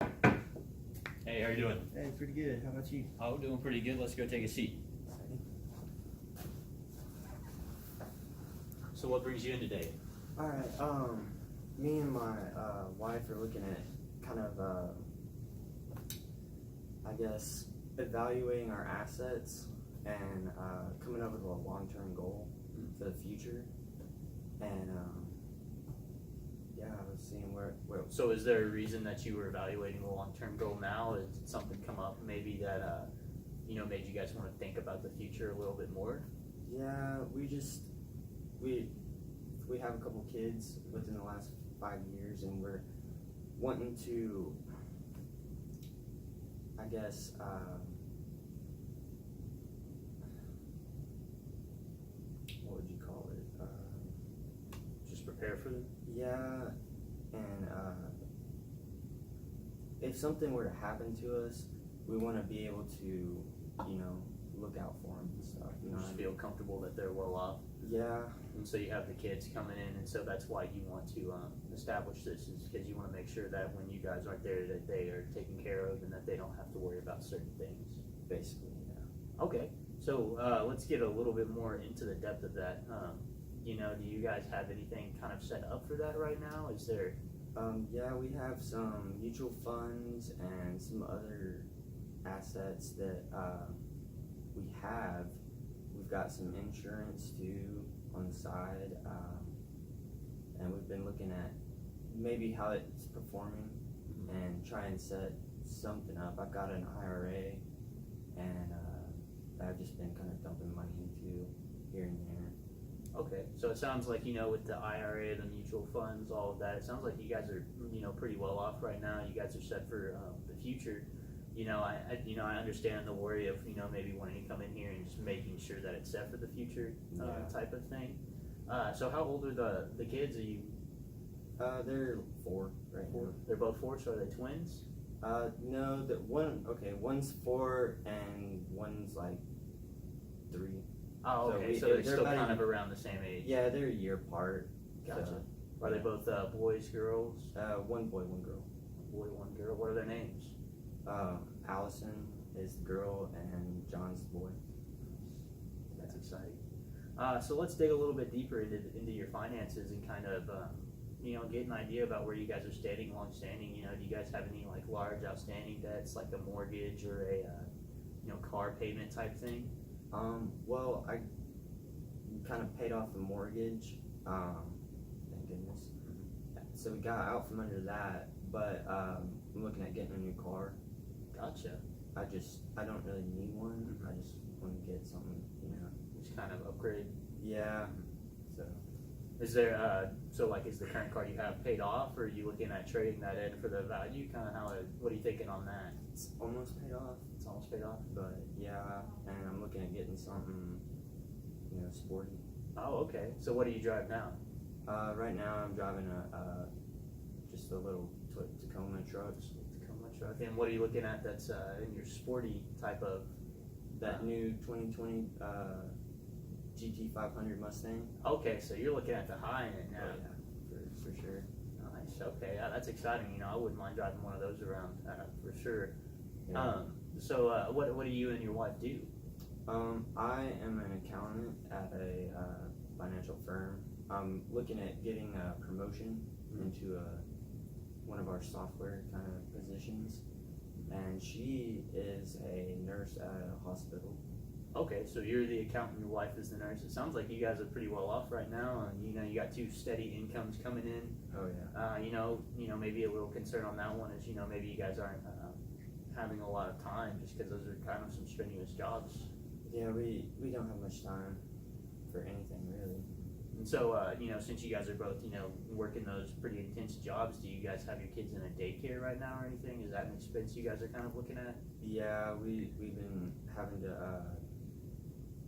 Hey, how you doing? Hey, pretty good. How about you? Oh, doing pretty good. Let's go take a seat. So what brings you in today? All right. Me and my wife are looking at kind of, I guess, evaluating our assets and coming up with a long-term goal for the future. And yeah, I was seeing where. So is there a reason that you were evaluating the long-term goal now? Did something come up maybe that made you guys want to think about the future a little bit more? Yeah, we have a couple kids within the last 5 years, and we're wanting to, I guess, what would you call it? Just prepare for them? Yeah, and if something were to happen to us, we want to be able to, look out for them and stuff. Just feel comfortable that they're well off. Yeah. And so you have the kids coming in, and so that's why you want to establish this, is because you want to make sure that when you guys aren't there, that they are taken care of and that they don't have to worry about certain things. Basically, yeah. Okay, so let's get a little bit more into the depth of that. Do you guys have anything kind of set up for that right now? Is there? Yeah, we have some mutual funds and some other assets that we have. We've got some insurance too on the side, and we've been looking at maybe how it's performing and try and set something up. I've got an IRA, and I've just been kind of dumping money into here and there. Okay, so it sounds like, with the IRA, the mutual funds, all of that, it sounds like you guys are, pretty well off right now. You guys are set for the future. I understand the worry of, maybe wanting to come in here and just making sure that it's set for the future type of thing. So how old are the kids? Are you? They're 4 right now. They're both 4, so are they twins? No, one's 4 and one's like 3. Oh, okay, so they're still kind of around the same age. Yeah, they're a year apart. Gotcha. So, are they both boys, girls? One boy, one girl. One boy, one girl. What are their names? Allison is the girl and John's the boy. That's exciting. So let's dig a little bit deeper into your finances and kind of, get an idea about where you guys are standing, long-standing. Do you guys have any like large outstanding debts, like a mortgage or a, car payment type thing? Well, I kind of paid off the mortgage. Thank goodness. So we got out from under that, but I'm looking at getting a new car. Gotcha. I don't really need one. I just want to get something, Just kind of upgrade. Yeah. So. Is there, is the current car you have paid off, or are you looking at trading that in for the value? Kind of what are you thinking on that? It's almost paid off. It's almost paid off? But yeah, and I'm looking at getting something, sporty. Oh, okay. So what do you drive now? Right now I'm driving just a little Tacoma truck. And what are you looking at that's in your sporty type of? That new 2020 GT 500 Mustang. Okay, so you're looking at the high end now. Oh, yeah, for sure. Nice. Okay, yeah, that's exciting. I wouldn't mind driving one of those around for sure. Yeah. What do you and your wife do? I am an accountant at a financial firm. I'm looking at getting a promotion into one of our software kind of positions, and she is a nurse at a hospital. Okay, so you're the accountant, your wife is the nurse. It sounds like you guys are pretty well off right now, and you got 2 steady incomes coming in. Oh yeah. Maybe a little concern on that one is maybe you guys aren't having a lot of time, just because those are kind of some strenuous jobs. Yeah, we don't have much time for anything really. And so, since you guys are both, working those pretty intense jobs, do you guys have your kids in a daycare right now or anything? Is that an expense you guys are kind of looking at? Yeah, we've been having to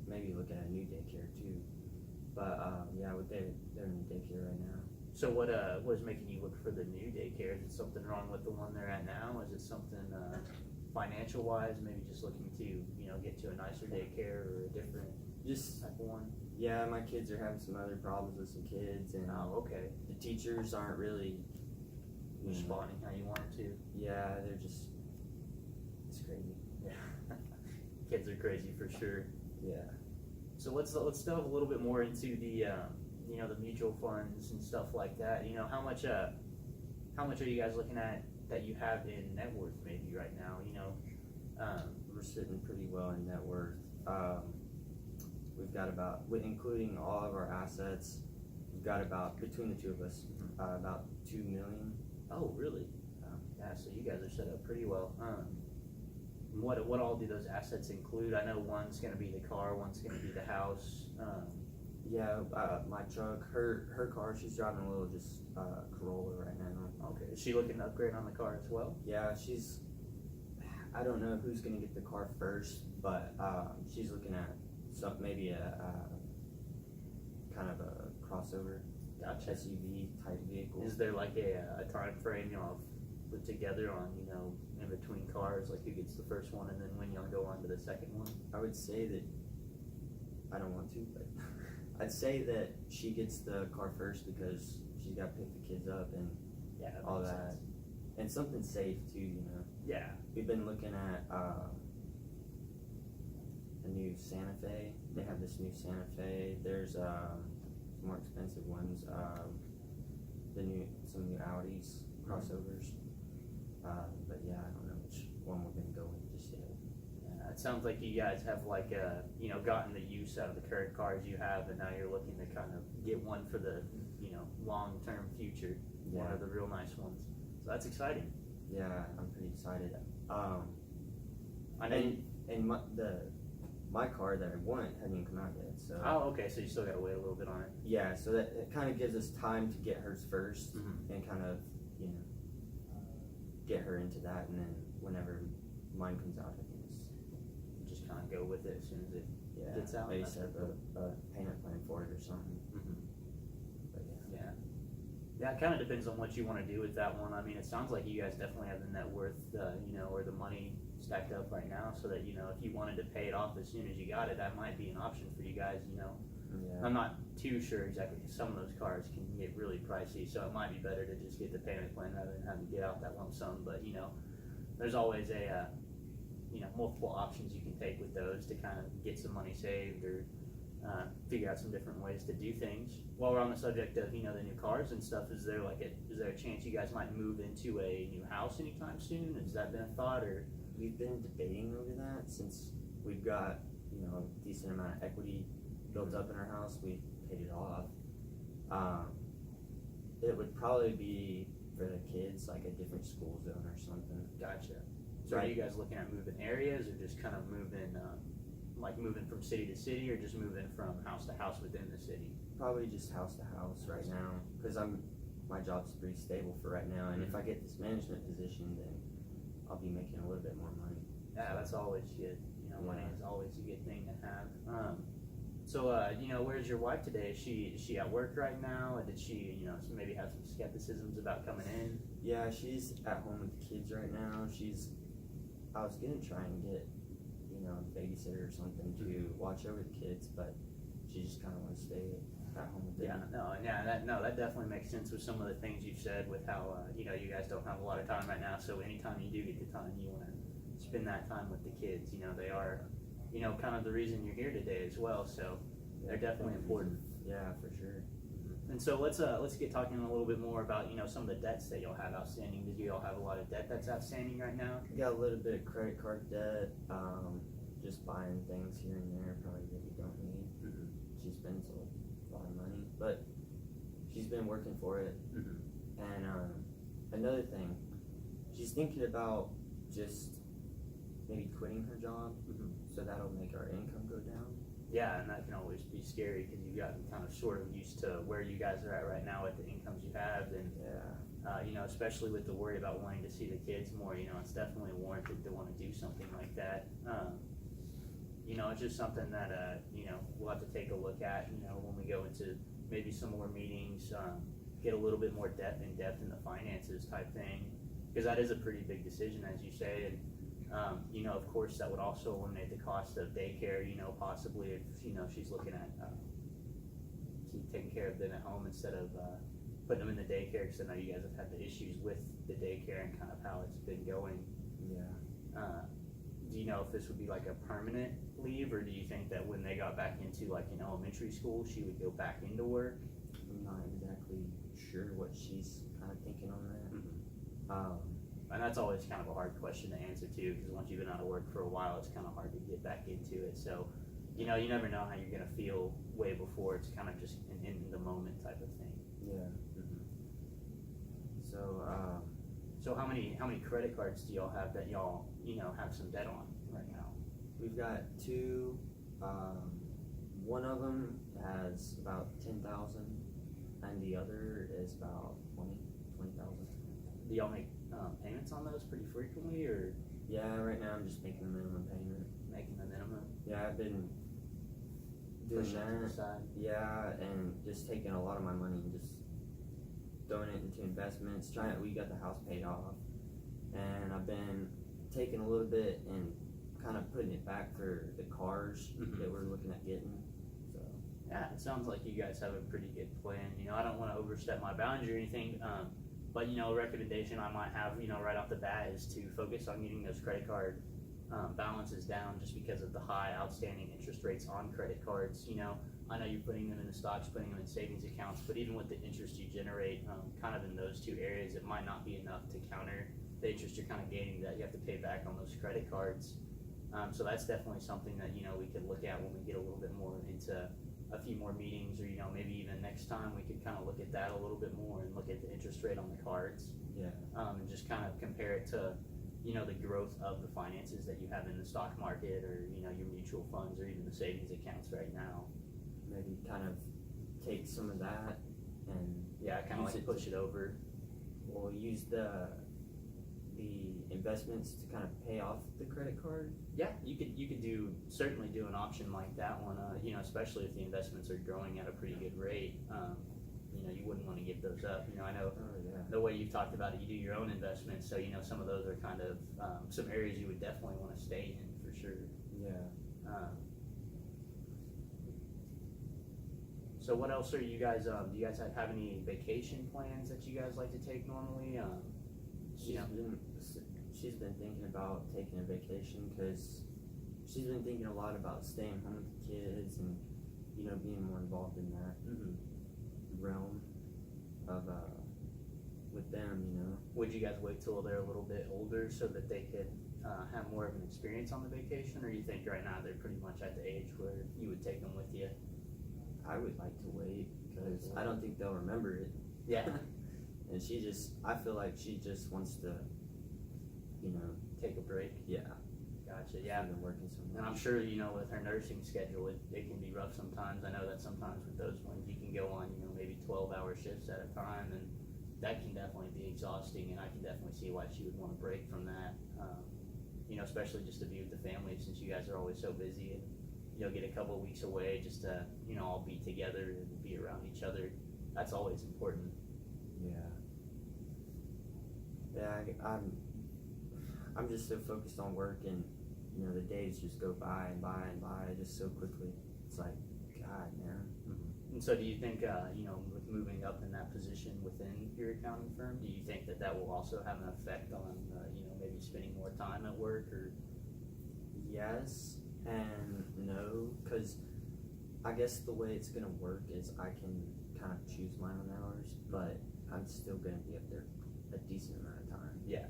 maybe look at a new daycare too. But yeah, they're in the daycare right now. So what is making you look for the new daycare? Is it something wrong with the one they're at now? Is it something financial wise, maybe just looking to get to a nicer daycare or a different type of one? Yeah, my kids are having some other problems with some kids, and oh, okay. The teachers aren't really responding how you want them to. Yeah, they're just, it's crazy. Yeah, kids are crazy for sure. Yeah. So let's delve a little bit more into the the mutual funds and stuff like that. How much are you guys looking at that you have in net worth maybe right now? We're sitting pretty well in net worth. We've got about, including all of our assets, we've got about, between the two of us, about $2 million. Oh, really? Yeah, so you guys are set up pretty well. What all do those assets include? I know one's going to be the car, one's going to be the house. My truck, her car, she's driving a little just Corolla right now. Okay, is she looking to upgrade on the car as well? Yeah, I don't know who's gonna get the car first, but she's looking at maybe a kind of a crossover, Gotcha. SUV type vehicle. Is there like a time frame put together on in between cars, like who gets the first one and then when y'all go on to the second one? I would say that, I don't want to, but I'd say that she gets the car first because she's got to pick the kids up and all that. Sense. And something safe too, Yeah. We've been looking at a new Santa Fe. They have this new Santa Fe. There's some more expensive ones. Some new Audis, crossovers. But yeah, I don't know which one we're gonna go with just yet. Yeah, it sounds like you guys have gotten the use out of the current cars you have, and now you're looking to kind of get one for the long-term future. Yeah. One of the real nice ones. So that's exciting. Yeah, I'm pretty excited. I know. My car that I want hadn't even come out yet. So. Oh, okay. So you still got to wait a little bit on it. Yeah, so that it kind of gives us time to get hers 1st and kind of get her into that, and then whenever mine comes out, I can just kind of go with it as soon as it gets out. Maybe set up a payment plan for it or something. But yeah, it kind of depends on what you want to do with that one. I mean, it sounds like you guys definitely have the net worth, or the money stacked up right now, so that if you wanted to pay it off as soon as you got it, that might be an option for you guys. Yeah. I'm not too sure exactly because some of those cars can get really pricey, so it might be better to just get the payment plan rather than having to get out that lump sum. But there's always multiple options you can take with those to kind of get some money saved or figure out some different ways to do things. While we're on the subject of the new cars and stuff, is there a chance you guys might move into a new house anytime soon? Has that been a thought? Or we've been debating over that since we've got a decent amount of equity built up in our house. We paid it off. It would probably be for the kids, like a different school zone or something. Gotcha. So Are you guys looking at moving areas, or just kind of moving from city to city, or just moving from house to house within the city? Probably just house to house right now, because my job's pretty stable for right now, and if I get this management position, then I'll be making a little bit more money. Yeah, that's always good. Money is always a good thing to have. Where's your wife today? Is she at work right now? Or did she, maybe have some skepticisms about coming in? Yeah, she's at home with the kids right now. I was gonna try and get, a babysitter or something to watch over the kids, but she just kind of wants to stay at home with them. That definitely makes sense with some of the things you've said with how, you guys don't have a lot of time right now. So anytime you do get the time, you want to spend that time with the kids. They are, kind of the reason you're here today as well. So they're definitely important. Yeah, for sure. And so let's get talking a little bit more about some of the debts that you'll have outstanding. Did you all have a lot of debt that's outstanding right now? We got a little bit of credit card debt, just buying things here and there probably that we don't need. She spends a lot of money, but she's been working for it. And another thing, she's thinking about just maybe quitting her job, so that'll make our income go down. Yeah, and that can always be scary because you've gotten kind of sort of used to where you guys are at right now with the incomes you have, and especially with the worry about wanting to see the kids more. It's definitely warranted to want to do something like that. It's just something that we'll have to take a look at. When we go into maybe some more meetings, get a little bit more depth in the finances type thing, because that is a pretty big decision, as you say. And of course, that would also eliminate the cost of daycare, possibly if, she's looking at keep taking care of them at home instead of, putting them in the daycare, because I know you guys have had the issues with the daycare and kind of how it's been going. Yeah. Do you know if this would be like a permanent leave, or do you think that when they got back into like in elementary school, she would go back into work? I'm not exactly sure what she's kind of thinking on that. And that's always kind of a hard question to answer too, because once you've been out of work for a while, it's kind of hard to get back into it. So, you know, you never know how you're gonna feel way before. It's kind of just an in the moment type of thing. Yeah. So, So how many credit cards do y'all have that y'all, you know, have some debt on right now? we've got two. One of them has about 10,000, and the other is about 20,000. Do y'all make payments on those pretty frequently, or Yeah, right now I'm just making the minimum payment. making the minimum? Yeah, I've been doing Pushing it to the that. side? Yeah, and just taking a lot of my money and just throwing it into investments. We got the house paid off, and I've been taking a little bit and kind of putting it back for the cars that we're looking at getting. So Yeah, it sounds like you guys have a pretty good plan. You know, I don't want to overstep my boundary or anything, but, you know, a recommendation I might have, you know, right off the bat is to focus on getting those credit card balances down, just because of the high outstanding interest rates on credit cards. You know, I know you're putting them in the stocks, putting them in savings accounts, but even with the interest you generate kind of in those two areas, it might not be enough to counter the interest you're kind of gaining that you have to pay back on those credit cards. So that's definitely something that, you know, we could look at when we get a little bit more into a few more meetings, or, you know, maybe even next time we could kind of look at that a little bit more and look at the interest rate on the cards, yeah, and just kind of compare it to, you know, the growth of the finances that you have in the stock market, or, you know, your mutual funds, or even the savings accounts right now. maybe kind of take some of that and Yeah, kind of use like it push it over. we'll use the investments to kind of pay off the credit card. Yeah, you could certainly do an option like that one. You know, especially if the investments are growing at a pretty good rate. You know, you wouldn't want to give those up. You know, I know Oh yeah. the way you've talked about it, you do your own investments, so, you know, some of those are kind of some areas you would definitely want to stay in for sure. Yeah. So what else are you guys? Do you guys have any vacation plans that you guys like to take normally? She's been thinking about taking a vacation because she's been thinking a lot about staying home with the kids and, you know, being more involved in that realm of with them, you know. Would you guys wait till they're a little bit older so that they could have more of an experience on the vacation, or you think right now they're pretty much at the age where you would take them with you? I would like to wait because I don't think they'll remember it. Yeah. And I feel like she just wants to, you know, Take a break. yeah. Gotcha. Yeah. She's been working so much. And I'm sure, you know, with her nursing schedule, it can be rough sometimes. I know that sometimes with those ones, you can go on, you know, maybe 12-hour shifts at a time, and that can definitely be exhausting, and I can definitely see why she would want to break from that. You know, especially just to be with the family, since you guys are always so busy, and, you know, get a couple of weeks away just to, you know, all be together and be around each other. That's always important. Yeah. Yeah, I'm just so focused on work, and, you know, the days just go by and by and by just so quickly. It's like, God, man. And so do you think, you know, with moving up in that position within your accounting firm, do you think that that will also have an effect on, you know, maybe spending more time at work, or? Yes and no, because I guess the way it's gonna work is I can kind of choose my own hours, but I'm still gonna be up there a decent amount of time. Yeah.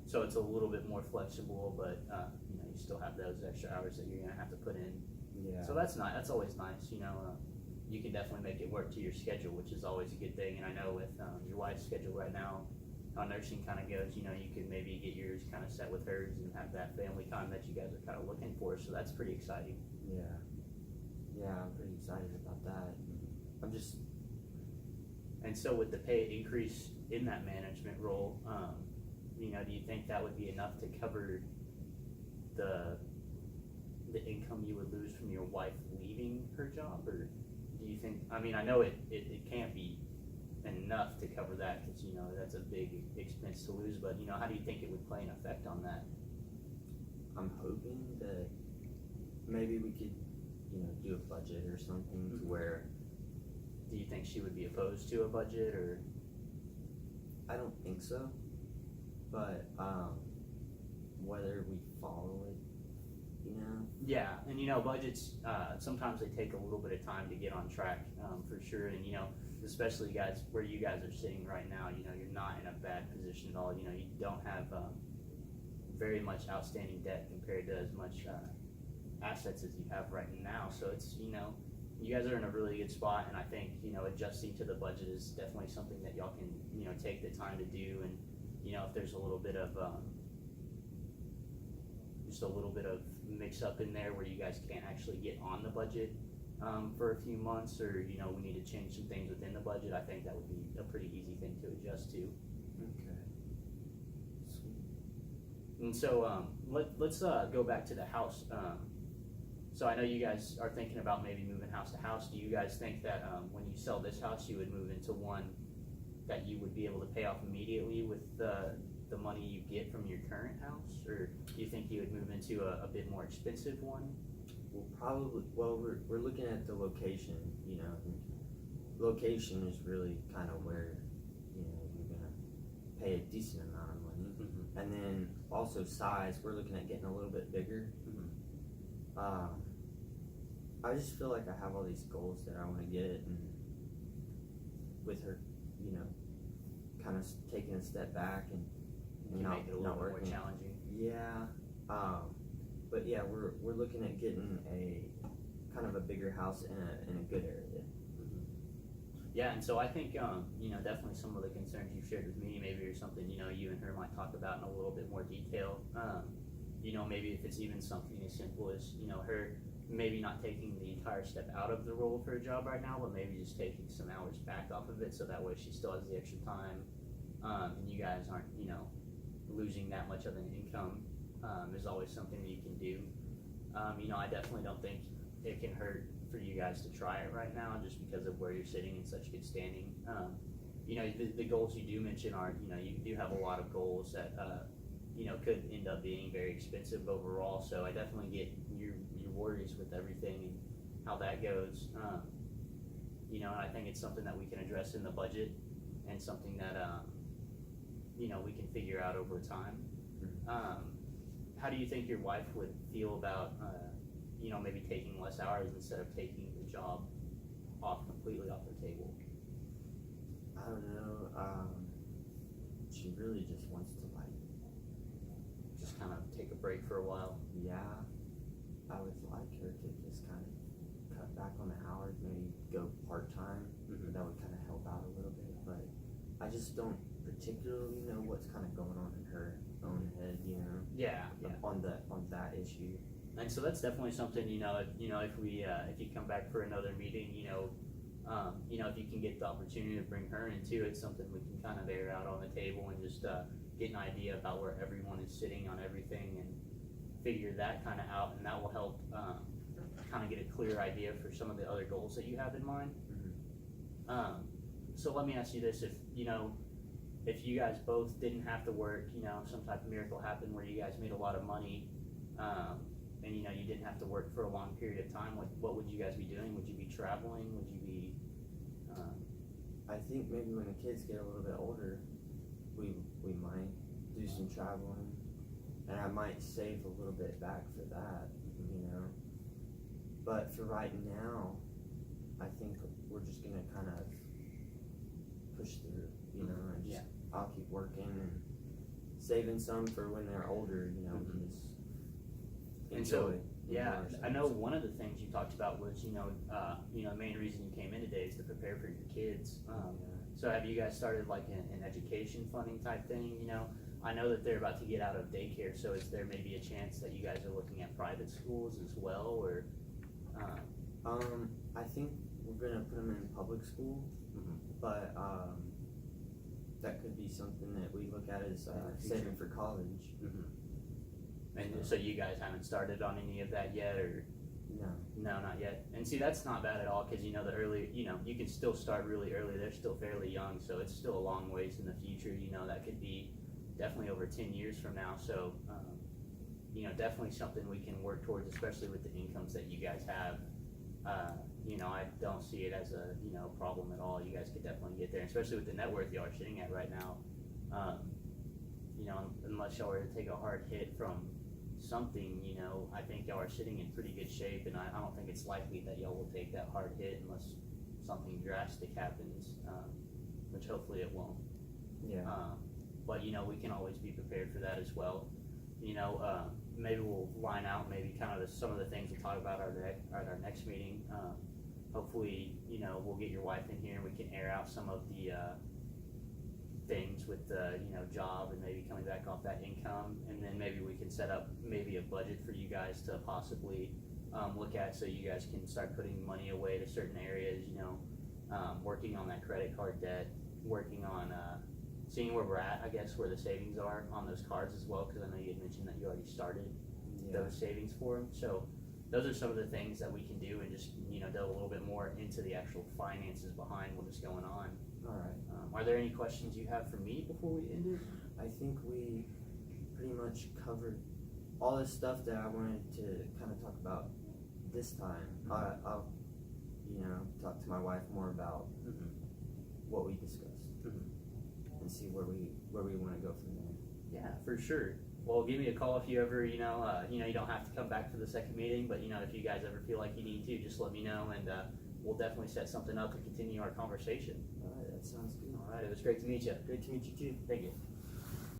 So it's a little bit more flexible, but, you know, you still have those extra hours that you're gonna have to put in. Yeah. So that's always nice, you know. You can definitely make it work to your schedule, which is always a good thing. And I know with your wife's schedule right now, how nursing kind of goes, you know, you can maybe get yours kind of set with hers and have that family time that you guys are kind of looking for. So that's pretty exciting. Yeah. Yeah, I'm pretty excited about that. I'm just. And so with the pay increase in that management role, you know, do you think that would be enough to cover the income you would lose from your wife leaving her job, or do you think? I mean, I know it can't be enough to cover that, because, you know, that's a big expense to lose. But, you know, how do you think it would play an effect on that? I'm hoping that maybe we could, you know, do a budget or something to where do you think she would be opposed to a budget, or? I don't think so, but whether we follow it, Yeah, and budgets, sometimes they take a little bit of time to get on track, for sure, and especially guys, where you guys are sitting right now, you're not in a bad position at all, you don't have, very much outstanding debt compared to as much, assets as you have right now, so it's, you guys are in a really good spot, and I think, adjusting to the budget is definitely something that y'all can, take the time to do, and, if there's a little bit of, just a little bit of mix up in there where you guys can't actually get on the budget, for a few months, or, we need to change some things within the budget, I think that would be a pretty easy thing to adjust to. Okay. Sweet. And so, let's go back to the house. So I know you guys are thinking about maybe moving house to house. Do you guys think that when you sell this house, you would move into one that you would be able to pay off immediately with the money you get from your current house, or do you think you would move into a bit more expensive one? We're looking at the location. Location is really kind of where you're gonna pay a decent amount of money, and then also size. We're looking at getting a little bit bigger. I just feel like I have all these goals that I want to get, and with her, kind of taking a step back and Make it a little more working. challenging. Yeah, but yeah, we're looking at getting a kind of a bigger house in a good area. Yeah, and so I think, definitely some of the concerns you shared with me, maybe or something, you and her might talk about in a little bit more detail. Maybe if it's even something as simple as, her maybe not taking the entire step out of the role of her job right now, but maybe just taking some hours back off of it, so that way she still has the extra time, and you guys aren't, losing that much of an income, is always something that you can do. I definitely don't think it can hurt for you guys to try it right now, just because of where you're sitting in such good standing. The goals you do mention are, you do have a lot of goals that, could end up being very expensive overall, so I definitely get your worries with everything and how that goes. And I think it's something that we can address in the budget, and something that, we can figure out over time. How do you think your wife would feel about, maybe taking less hours instead of taking the job completely off the table? I don't know. She really just wants to Just kind of take a break for a while. Yeah, I would like her to just kind of cut back on the hours, maybe go part-time. That would kind of help out a little bit, but I just don't particularly know what's kind of going on in her own head, Yeah. on that issue. And so that's definitely something, if you come back for another meeting, if you can get the opportunity to bring her into it, something we can kind of air out on the table and just get an idea about where everyone is sitting on everything, and figure that kind of out, and that will help kind of get a clear idea for some of the other goals that you have in mind. So let me ask you this: if you guys both didn't have to work, some type of miracle happened where you guys made a lot of money, and you didn't have to work for a long period of time, what would you guys be doing? Would you be traveling? Would you be? I think maybe when the kids get a little bit older, we might do some traveling, and I might save a little bit back for that, But for right now, I think we're just gonna kind of push through, and just, I'll keep working and saving some for when they're older, we can just enjoy. And so, ourselves. I know one of the things you talked about was, the main reason you came in today is to prepare for your kids. So have you guys started like an education funding type thing? I know that they're about to get out of daycare, so is there maybe a chance that you guys are looking at private schools as well, or? I think we're gonna put them in public school, but that could be something that we look at as saving for college. And so you guys haven't started on any of that yet, or? No, not yet. And see, that's not bad at all, because the early, you can still start really early. They're still fairly young, so it's still a long ways in the future. That could be definitely over 10 years from now. So, definitely something we can work towards, especially with the incomes that you guys have. I don't see it as a, problem at all. You guys could definitely get there, especially with the net worth y'all are sitting at right now. Unless y'all were to take a hard hit from something, I think y'all are sitting in pretty good shape, and I don't think it's likely that y'all will take that hard hit unless something drastic happens, which hopefully it won't. Yeah. But we can always be prepared for that as well. Maybe we'll line out maybe kind of some of the things we'll talk about at our next meeting. Hopefully, we'll get your wife in here and we can air out some of the things with the job and maybe coming back off that income, and then maybe we can set up maybe a budget for you guys to possibly look at, so you guys can start putting money away to certain areas. Working on that credit card debt, working on seeing where we're at, I guess, where the savings are on those cards as well, because I know you had mentioned that you already started those savings for them. So those are some of the things that we can do, and just delve a little bit more into the actual finances behind what is going on. All right. Are there any questions you have for me before we end it? I think we pretty much covered all the stuff that I wanted to kind of talk about this time. Mm-hmm. I'll talk to my wife more about what we discussed and see where we want to go from there. Yeah, for sure. Well, give me a call if you ever, you don't have to come back for the second meeting, but if you guys ever feel like you need to, just let me know, and we'll definitely set something up to continue our conversation. All right, that sounds good. All right, it was great to meet you. Great to meet you too. Thank you.